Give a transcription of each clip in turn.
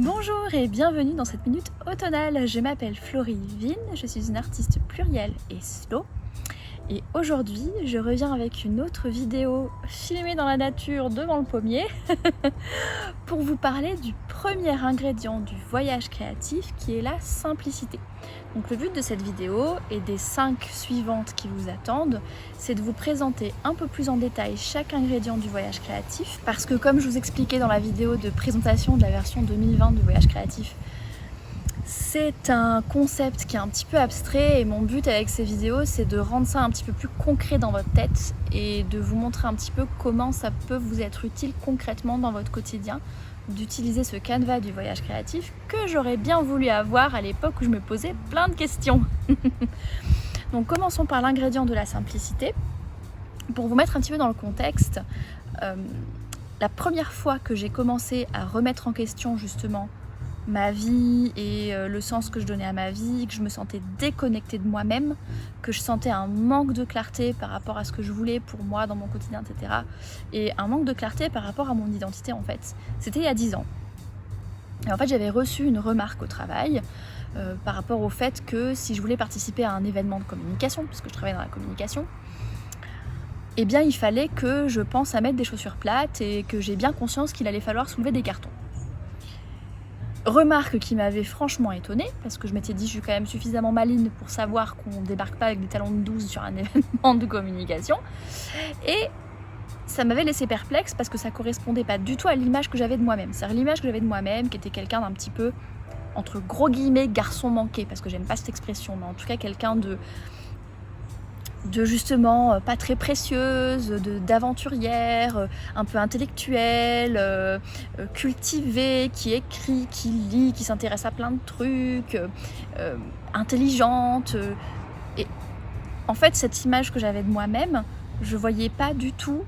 Bonjour et bienvenue dans cette minute automnale. Je m'appelle Florie Vine, je suis une artiste plurielle et slow. Et aujourd'hui, je reviens avec une autre vidéo filmée dans la nature devant le pommier pour vous parler du premier ingrédient du voyage créatif qui est la simplicité. Donc le but de cette vidéo et des 5 suivantes qui vous attendent, c'est de vous présenter un peu plus en détail chaque ingrédient du voyage créatif parce que comme je vous expliquais dans la vidéo de présentation de la version 2020 du voyage créatif, c'est un concept qui est un petit peu abstrait et mon but avec ces vidéos c'est de rendre ça un petit peu plus concret dans votre tête et de vous montrer un petit peu comment ça peut vous être utile concrètement dans votre quotidien d'utiliser ce canevas du voyage créatif que j'aurais bien voulu avoir à l'époque où je me posais plein de questions. Donc commençons par l'ingrédient de la simplicité. Pour vous mettre un petit peu dans le contexte, la première fois que j'ai commencé à remettre en question justement ma vie et le sens que je donnais à ma vie, que je me sentais déconnectée de moi-même, que je sentais un manque de clarté par rapport à ce que je voulais pour moi dans mon quotidien, etc. Et un manque de clarté par rapport à mon identité en fait. C'était il y a 10 ans. Et en fait j'avais reçu une remarque au travail par rapport au fait que si je voulais participer à un événement de communication, puisque je travaille dans la communication, eh bien il fallait que je pense à mettre des chaussures plates et que j'ai bien conscience qu'il allait falloir soulever des cartons. Remarque qui m'avait franchement étonnée, parce que je m'étais dit je suis quand même suffisamment maligne pour savoir qu'on ne débarque pas avec des talons de 12 sur un événement de communication. Et ça m'avait laissé perplexe parce que ça correspondait pas du tout à l'image que j'avais de moi-même. C'est-à-dire l'image que j'avais de moi-même qui était quelqu'un d'un petit peu, entre gros guillemets, garçon manqué, parce que j'aime pas cette expression, mais en tout cas quelqu'un de justement pas très précieuse, d'aventurière, un peu intellectuelle, cultivée, qui écrit, qui lit, qui s'intéresse à plein de trucs, intelligente. Et en fait, cette image que j'avais de moi-même, je voyais pas du tout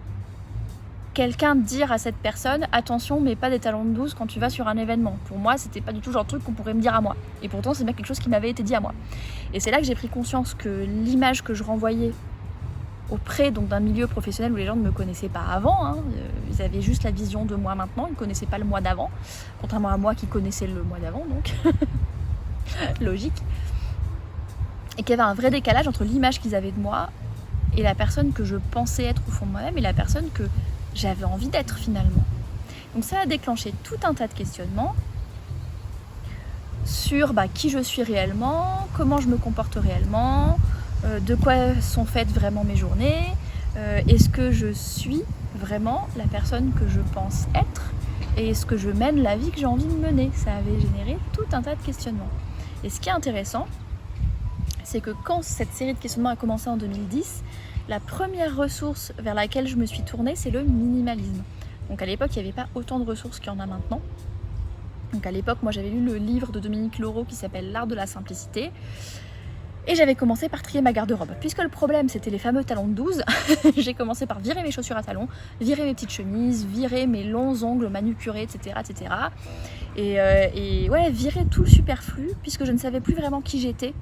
quelqu'un dire à cette personne attention, mais pas des talons de 12 quand tu vas sur un événement. Pour moi, c'était pas du tout le genre de truc qu'on pourrait me dire à moi. Et pourtant, c'est bien quelque chose qui m'avait été dit à moi. Et c'est là que j'ai pris conscience que l'image que je renvoyais auprès donc d'un milieu professionnel où les gens ne me connaissaient pas avant, hein, ils avaient juste la vision de moi maintenant, ils ne connaissaient pas le moi d'avant, contrairement à moi qui connaissais le moi d'avant, donc logique. Et qu'il y avait un vrai décalage entre l'image qu'ils avaient de moi et la personne que je pensais être au fond de moi-même et la personne que j'avais envie d'être finalement. Donc ça a déclenché tout un tas de questionnements sur qui je suis réellement, comment je me comporte réellement, de quoi sont faites vraiment mes journées, est-ce que je suis vraiment la personne que je pense être et est-ce que je mène la vie que j'ai envie de mener. Ça avait généré tout un tas de questionnements. Et ce qui est intéressant, c'est que quand cette série de questionnements a commencé en 2010, la première ressource vers laquelle je me suis tournée, c'est le minimalisme. Donc à l'époque, il n'y avait pas autant de ressources qu'il y en a maintenant. Donc à l'époque, moi j'avais lu le livre de Dominique Leroux qui s'appelle L'art de la simplicité. Et j'avais commencé par trier ma garde-robe. Puisque le problème c'était les fameux talons de 12, j'ai commencé par virer mes chaussures à talons, virer mes petites chemises, virer mes longs ongles manucurés, etc. etc. Et ouais, virer tout le superflu, puisque je ne savais plus vraiment qui j'étais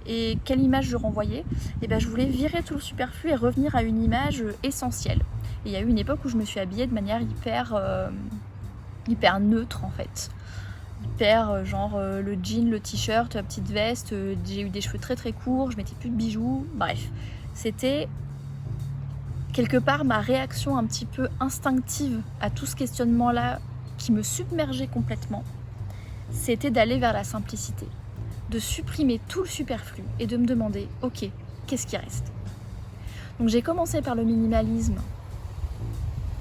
et quelle image je renvoyais. Et ben je voulais virer tout le superflu et revenir à une image essentielle. Et il y a eu une époque où je me suis habillée de manière hyper neutre en fait. Hyper genre le jean, le t-shirt, la petite veste, j'ai eu des cheveux très très courts, je mettais plus de bijoux, bref. C'était quelque part ma réaction un petit peu instinctive à tout ce questionnement là qui me submergeait complètement. C'était d'aller vers la simplicité, de supprimer tout le superflu et de me demander ok, qu'est-ce qui reste. Donc j'ai commencé par le minimalisme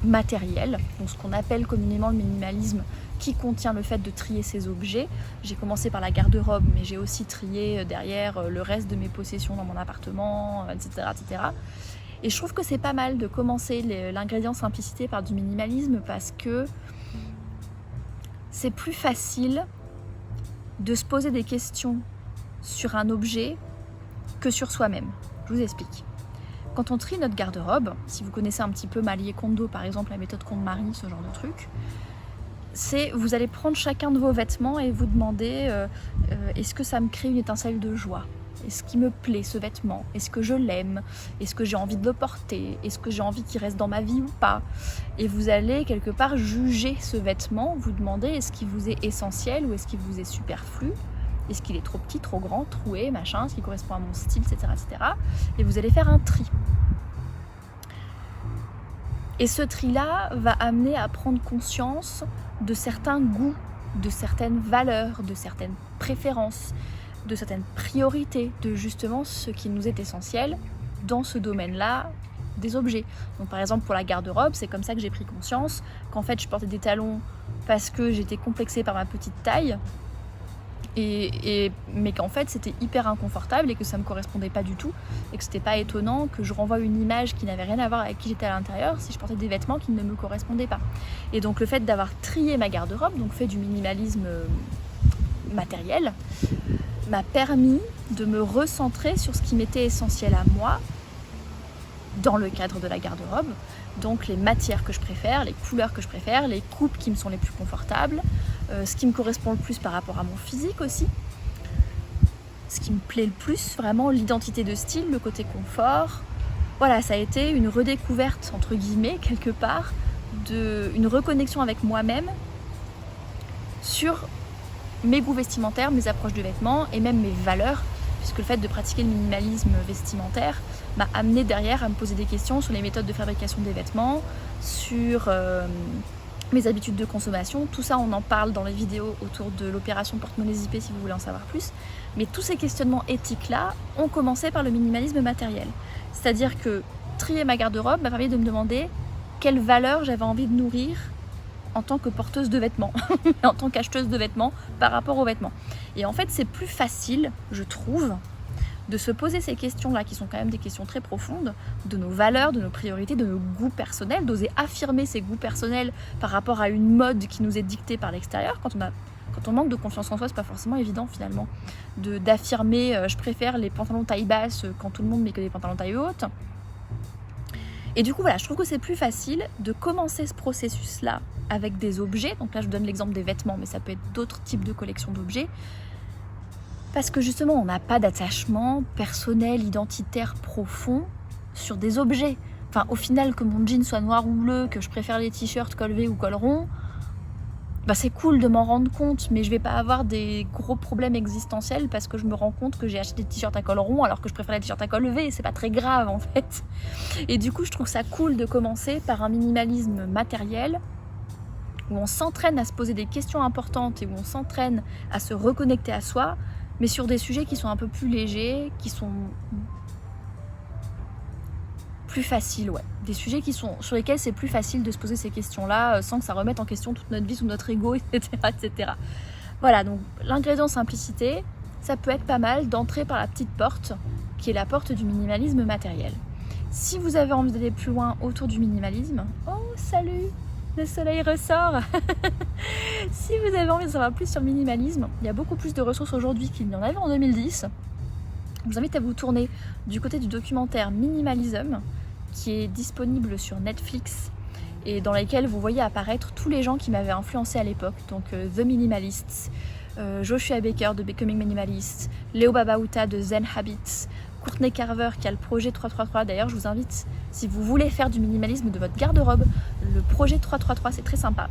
matériel, donc ce qu'on appelle communément le minimalisme qui contient le fait de trier ses objets. J'ai commencé par la garde-robe, mais j'ai aussi trié derrière le reste de mes possessions dans mon appartement, etc. etc. Et je trouve que c'est pas mal de commencer l'ingrédient simplicité par du minimalisme parce que c'est plus facile de se poser des questions sur un objet que sur soi-même. Je vous explique. Quand on trie notre garde-robe, si vous connaissez un petit peu Marie Kondo par exemple, la méthode KondoMarie, ce genre de truc, c'est vous allez prendre chacun de vos vêtements et vous demander est-ce que ça me crée une étincelle de joie ? Est-ce qu'il me plaît ce vêtement? Est-ce que je l'aime? Est-ce que j'ai envie de le porter? Est-ce que j'ai envie qu'il reste dans ma vie ou pas? Et vous allez quelque part juger ce vêtement, vous demander est-ce qu'il vous est essentiel ou est-ce qu'il vous est superflu? Est-ce qu'il est trop petit, trop grand, troué, machin, est-ce qu'il correspond à mon style, etc., etc. Et vous allez faire un tri. Et ce tri-là va amener à prendre conscience de certains goûts, de certaines valeurs, de certaines préférences, de certaines priorités, de justement ce qui nous est essentiel dans ce domaine-là des objets. Donc par exemple pour la garde-robe, c'est comme ça que j'ai pris conscience qu'en fait je portais des talons parce que j'étais complexée par ma petite taille, mais qu'en fait c'était hyper inconfortable et que ça me correspondait pas du tout et que c'était pas étonnant que je renvoie une image qui n'avait rien à voir avec qui j'étais à l'intérieur si je portais des vêtements qui ne me correspondaient pas. Et donc le fait d'avoir trié ma garde-robe, donc fait du minimalisme matériel, m'a permis de me recentrer sur ce qui m'était essentiel à moi dans le cadre de la garde-robe, donc les matières que je préfère, les couleurs que je préfère, les coupes qui me sont les plus confortables, ce qui me correspond le plus par rapport à mon physique aussi, ce qui me plaît le plus, vraiment l'identité de style, le côté confort. Voilà, ça a été une redécouverte, entre guillemets, quelque part, une reconnexion avec moi-même sur mes goûts vestimentaires, mes approches de vêtements et même mes valeurs, puisque le fait de pratiquer le minimalisme vestimentaire m'a amené derrière à me poser des questions sur les méthodes de fabrication des vêtements, sur mes habitudes de consommation. Tout ça, on en parle dans les vidéos autour de l'opération porte-monnaie zippée si vous voulez en savoir plus. Mais tous ces questionnements éthiques-là ont commencé par le minimalisme matériel. C'est-à-dire que trier ma garde-robe m'a permis de me demander quelles valeurs j'avais envie de nourrir en tant que porteuse de vêtements, en tant qu'acheteuse de vêtements par rapport aux vêtements. Et en fait, c'est plus facile, je trouve, de se poser ces questions-là, qui sont quand même des questions très profondes, de nos valeurs, de nos priorités, de nos goûts personnels, d'oser affirmer ces goûts personnels par rapport à une mode qui nous est dictée par l'extérieur. Quand on manque de confiance en soi, c'est pas forcément évident finalement d'affirmer je préfère les pantalons taille basse quand tout le monde met que des pantalons taille haute. Et du coup voilà, je trouve que c'est plus facile de commencer ce processus-là avec des objets. Donc là je vous donne l'exemple des vêtements, mais ça peut être d'autres types de collections d'objets. Parce que justement on n'a pas d'attachement personnel, identitaire, profond sur des objets. Enfin au final que mon jean soit noir ou bleu, que je préfère les t-shirts col V ou col rond, bah c'est cool de m'en rendre compte, mais je vais pas avoir des gros problèmes existentiels parce que je me rends compte que j'ai acheté des t-shirts à col rond alors que je préfère les t-shirts à col V, c'est pas très grave en fait. Et du coup je trouve ça cool de commencer par un minimalisme matériel où on s'entraîne à se poser des questions importantes et où on s'entraîne à se reconnecter à soi, mais sur des sujets qui sont un peu plus légers, qui sont plus faciles, ouais. Des sujets sur lesquels c'est plus facile de se poser ces questions-là sans que ça remette en question toute notre vie, tout notre ego, etc., etc. Voilà, donc l'ingrédient simplicité, ça peut être pas mal d'entrer par la petite porte, qui est la porte du minimalisme matériel. Si vous avez envie d'aller plus loin autour du minimalisme, oh salut, le soleil ressort. Si vous avez envie de savoir plus sur le minimalisme, il y a beaucoup plus de ressources aujourd'hui qu'il n'y en avait en 2010. Je vous invite à vous tourner du côté du documentaire Minimalism, qui est disponible sur Netflix et dans lequel vous voyez apparaître tous les gens qui m'avaient influencé à l'époque. Donc The Minimalists, Joshua Baker de Becoming Minimalist, Leo Babauta de Zen Habits, Courtney Carver qui a le projet 333. D'ailleurs, je vous invite, si vous voulez faire du minimalisme de votre garde-robe, le projet 333, c'est très sympa.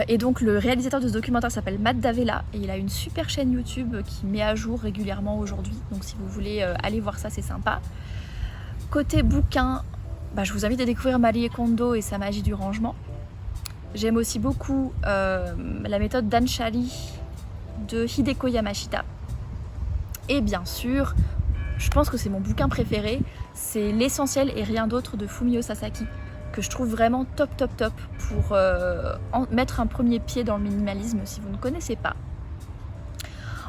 Et donc le réalisateur de ce documentaire s'appelle Matt Davella et il a une super chaîne YouTube qui met à jour régulièrement aujourd'hui. Donc si vous voulez aller voir ça, c'est sympa. Côté bouquin, je vous invite à découvrir Marie Kondo et sa magie du rangement. J'aime aussi beaucoup la méthode d'Anshali de Hideko Yamashita. Et bien sûr, je pense que c'est mon bouquin préféré, c'est L'essentiel et rien d'autre de Fumio Sasaki, que je trouve vraiment top pour mettre un premier pied dans le minimalisme si vous ne connaissez pas.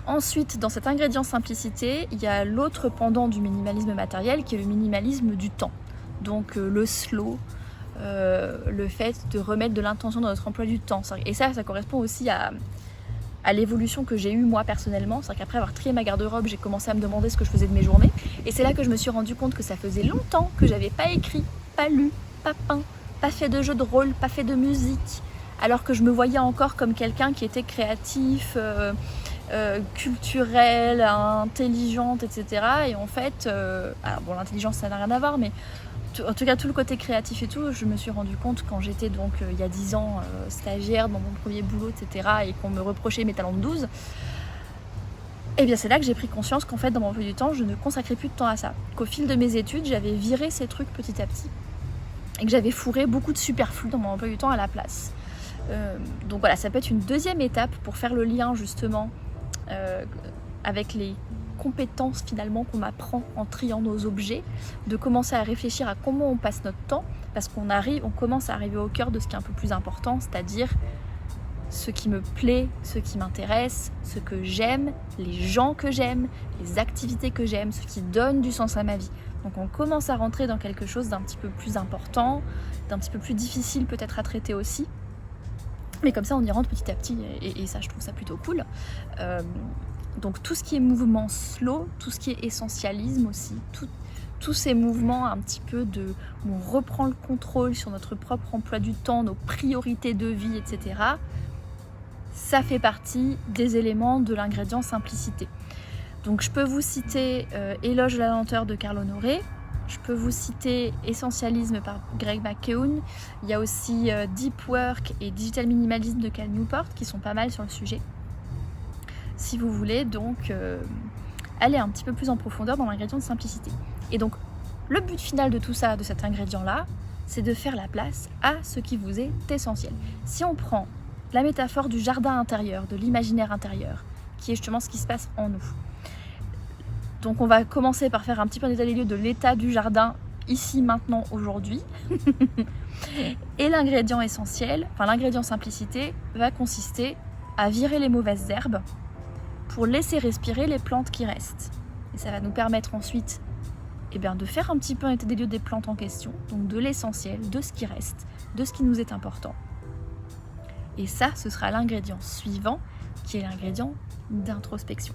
Ensuite, dans cet ingrédient simplicité, il y a l'autre pendant du minimalisme matériel qui est le minimalisme du temps. Donc le slow, le fait de remettre de l'intention dans notre emploi du temps. Et ça correspond aussi à l'évolution que j'ai eue moi personnellement. C'est-à-dire qu'après avoir trié ma garde-robe, j'ai commencé à me demander ce que je faisais de mes journées. Et c'est là que je me suis rendu compte que ça faisait longtemps que j'avais pas écrit, pas lu, pas peint, pas fait de jeu de rôle, pas fait de musique, alors que je me voyais encore comme quelqu'un qui était créatif, culturelle, intelligente, etc. Et en fait, alors bon, l'intelligence ça n'a rien à voir, mais en tout cas tout le côté créatif et tout, je me suis rendu compte quand j'étais donc il y a 10 ans stagiaire dans mon premier boulot, etc. et qu'on me reprochait mes talents de 12. Et bien c'est là que j'ai pris conscience qu'en fait dans mon emploi du temps je ne consacrais plus de temps à ça, qu'au fil de mes études j'avais viré ces trucs petit à petit et que j'avais fourré beaucoup de superflu dans mon emploi du temps à la place. Donc voilà, ça peut être une deuxième étape pour faire le lien justement avec les compétences finalement qu'on apprend en triant nos objets, de commencer à réfléchir à comment on passe notre temps, parce qu'on commence à arriver au cœur de ce qui est un peu plus important, c'est-à-dire ce qui me plaît, ce qui m'intéresse, ce que j'aime, les gens que j'aime, les activités que j'aime, ce qui donne du sens à ma vie. Donc on commence à rentrer dans quelque chose d'un petit peu plus important, d'un petit peu plus difficile peut-être à traiter aussi. Mais comme ça on y rentre petit à petit et ça je trouve ça plutôt cool. Donc tout ce qui est mouvement slow, tout ce qui est essentialisme aussi, tous ces mouvements un petit peu où on reprend le contrôle sur notre propre emploi du temps, nos priorités de vie, etc. Ça fait partie des éléments de l'ingrédient simplicité. Donc je peux vous citer Éloge de la lenteur de Carl Honoré, je peux vous citer Essentialisme par Greg McKeown, il y a aussi Deep Work et Digital Minimalism de Cal Newport qui sont pas mal sur le sujet. Si vous voulez donc aller un petit peu plus en profondeur dans l'ingrédient de simplicité. Et donc le but final de tout ça, de cet ingrédient-là, c'est de faire la place à ce qui vous est essentiel. Si on prend la métaphore du jardin intérieur, de l'imaginaire intérieur, qui est justement ce qui se passe en nous. Donc on va commencer par faire un petit peu un état des lieux de l'état du jardin, ici, maintenant, aujourd'hui. Et l'ingrédient essentiel, enfin l'ingrédient simplicité, va consister à virer les mauvaises herbes pour laisser respirer les plantes qui restent. Et ça va nous permettre ensuite de faire un petit peu un état des lieux des plantes en question, donc de l'essentiel, de ce qui reste, de ce qui nous est important. Et ça, ce sera l'ingrédient suivant, qui est l'ingrédient d'introspection.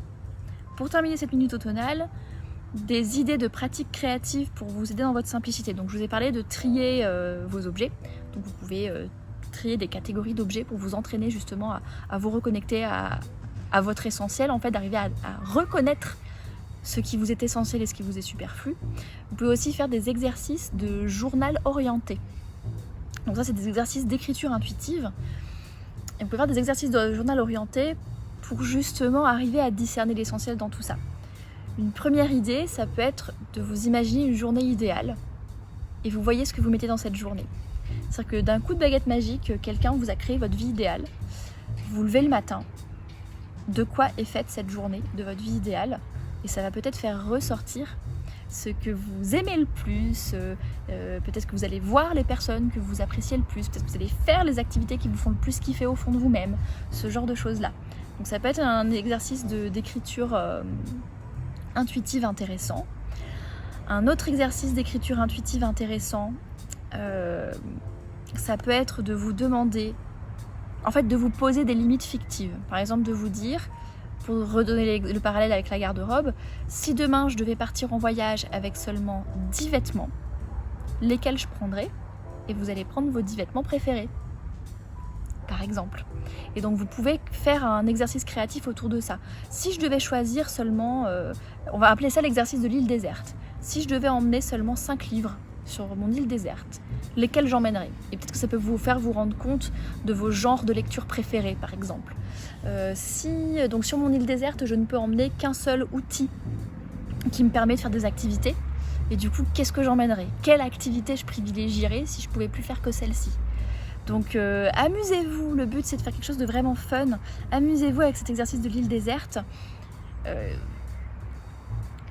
Pour terminer cette minute automnale, des idées de pratiques créatives pour vous aider dans votre simplicité. Donc je vous ai parlé de trier vos objets. Donc vous pouvez trier des catégories d'objets pour vous entraîner justement à vous reconnecter à votre essentiel, en fait, d'arriver à reconnaître ce qui vous est essentiel et ce qui vous est superflu. Vous pouvez aussi faire des exercices de journal orienté. Donc ça, c'est des exercices d'écriture intuitive. Et vous pouvez faire des exercices de journal orienté pour justement arriver à discerner l'essentiel dans tout ça. Une première idée, ça peut être de vous imaginer une journée idéale et vous voyez ce que vous mettez dans cette journée. C'est-à-dire que d'un coup de baguette magique, quelqu'un vous a créé votre vie idéale. Vous vous levez le matin. De quoi est faite cette journée de votre vie idéale? Et ça va peut-être faire ressortir ce que vous aimez le plus, peut-être que vous allez voir les personnes que vous appréciez le plus, peut-être que vous allez faire les activités qui vous font le plus kiffer au fond de vous-même, ce genre de choses-là. Donc ça peut être un exercice d'écriture intuitive intéressant. Un autre exercice d'écriture intuitive intéressant, ça peut être de vous demander, en fait de vous poser des limites fictives. Par exemple de vous dire, pour redonner le parallèle avec la garde-robe, si demain je devais partir en voyage avec seulement 10 vêtements, lesquels je prendrais? Et vous allez prendre vos 10 vêtements préférés, par exemple. Et donc vous pouvez faire un exercice créatif autour de ça. Si je devais choisir seulement, on va appeler ça l'exercice de l'île déserte. Si je devais emmener seulement 5 livres sur mon île déserte, lesquels j'emmènerais? Et peut-être que ça peut vous faire vous rendre compte de vos genres de lecture préférés, par exemple. Donc sur mon île déserte, je ne peux emmener qu'un seul outil qui me permet de faire des activités. Et du coup, qu'est-ce que j'emmènerais? Quelle activité je privilégierais si je ne pouvais plus faire que celle-ci? Donc amusez-vous, le but c'est de faire quelque chose de vraiment fun. Amusez-vous avec cet exercice de l'île déserte.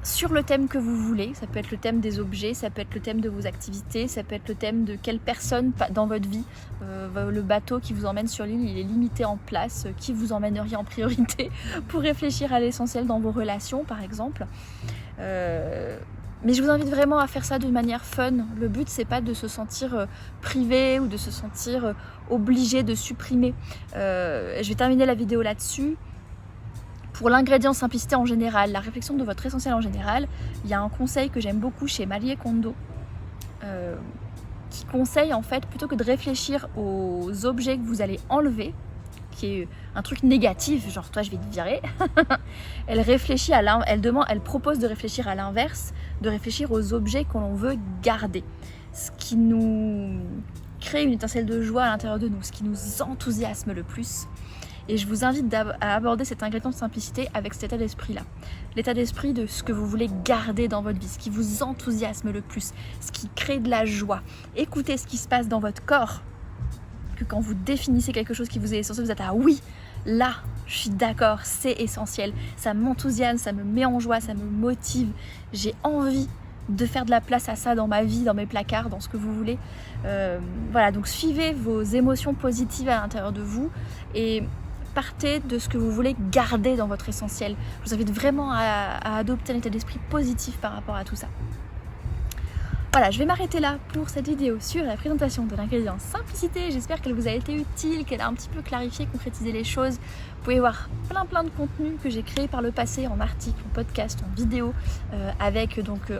Sur le thème que vous voulez, ça peut être le thème des objets, ça peut être le thème de vos activités, ça peut être le thème de quelle personne dans votre vie, le bateau qui vous emmène sur l'île, il est limité en place, qui vous emmèneriez en priorité pour réfléchir à l'essentiel dans vos relations par exemple. Mais je vous invite vraiment à faire ça de manière fun. Le but c'est pas de se sentir privé ou de se sentir obligé de supprimer. Je vais terminer la vidéo là-dessus. Pour l'ingrédient simplicité en général, la réflexion de votre essentiel en général, il y a un conseil que j'aime beaucoup chez Marie Kondo qui conseille en fait, plutôt que de réfléchir aux objets que vous allez enlever, qui est un truc négatif, genre toi je vais te virer, elle réfléchit elle propose de réfléchir à l'inverse, de réfléchir aux objets que l'on veut garder. Ce qui nous crée une étincelle de joie à l'intérieur de nous, ce qui nous enthousiasme le plus. Et je vous invite à aborder cet ingrédient de simplicité avec cet état d'esprit-là. L'état d'esprit de ce que vous voulez garder dans votre vie, ce qui vous enthousiasme le plus, ce qui crée de la joie. Écoutez ce qui se passe dans votre corps, que quand vous définissez quelque chose qui vous est essentiel, vous êtes « Ah oui, là, je suis d'accord, c'est essentiel. Ça m'enthousiasme, ça me met en joie, ça me motive. J'ai envie de faire de la place à ça dans ma vie, dans mes placards, dans ce que vous voulez. » Voilà, donc suivez vos émotions positives à l'intérieur de vous et partez de ce que vous voulez garder dans votre essentiel. Je vous invite vraiment à adopter un état d'esprit positif par rapport à tout ça. Voilà, je vais m'arrêter là pour cette vidéo sur la présentation de l'ingrédient simplicité. J'espère qu'elle vous a été utile, qu'elle a un petit peu clarifié, concrétisé les choses. Vous pouvez voir plein de contenus que j'ai créés par le passé en article, en podcast, en vidéo.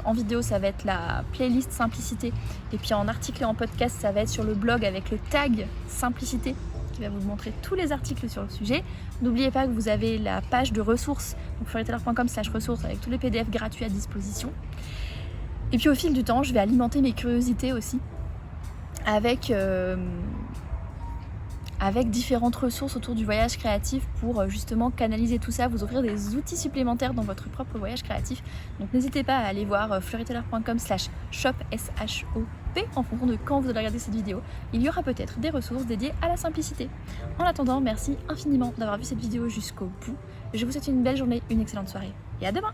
En vidéo, ça va être la playlist simplicité. Et puis en article et en podcast, ça va être sur le blog avec le tag simplicité, qui va vous montrer tous les articles sur le sujet. N'oubliez pas que vous avez la page de ressources, donc florietaylor.com/ressources avec tous les PDF gratuits à disposition. Et puis au fil du temps, je vais alimenter mes curiosités aussi avec différentes ressources autour du voyage créatif pour justement canaliser tout ça, vous offrir des outils supplémentaires dans votre propre voyage créatif. Donc n'hésitez pas à aller voir florietaylor.com/shop en fonction de quand vous allez regarder cette vidéo. Il y aura peut-être des ressources dédiées à la simplicité. En attendant, merci infiniment d'avoir vu cette vidéo jusqu'au bout. Je vous souhaite une belle journée, une excellente soirée et à demain!